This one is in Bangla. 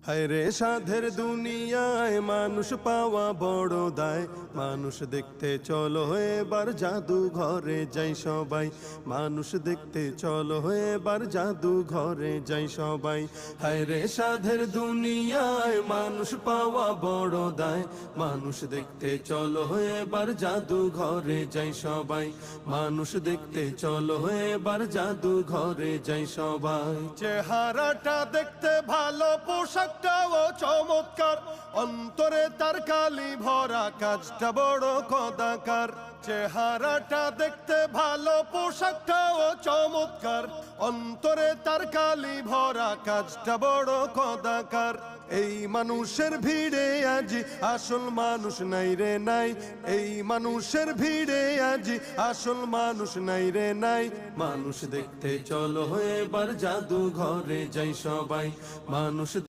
হায় রে সাধের দুনিয়ায় মানুষ পাওয়া বড় দায়। মানুষ দেখতে চলো এবার জাদু ঘরে যাই সবাই। মানুষ দেখতে চলো এবার জাদু ঘরে যাই সবাই। হায় রে সাধের দুনিয়ায় মানুষ পাওয়া বড় দায়। মানুষ দেখতে চলো এবার জাদু ঘরে যাই সবাই। মানুষ দেখতে চলো এবার জাদু ঘরে যাই সবাই। চেহারাটা দেখতে ভালো, পোশাকটাও চমৎকার, অন্তরে তার কালি ভরা, কাজটা বড় কদাকার। চেহারাটা দেখতে ভালো, পোশাকটাও চমৎকার, অন্তরে তার কালি ভরা, কাজটা বড় কদাকার। এই মানুষের ভিড়ে আজি আসল মানুষ নাই রে নাই। এই মানুষের ভিড়ে আজি আসল মানুষ নাই রে নাই। মানুষ দেখতে চলো এবার জাদু ঘরে যাই সবাই। মানুষ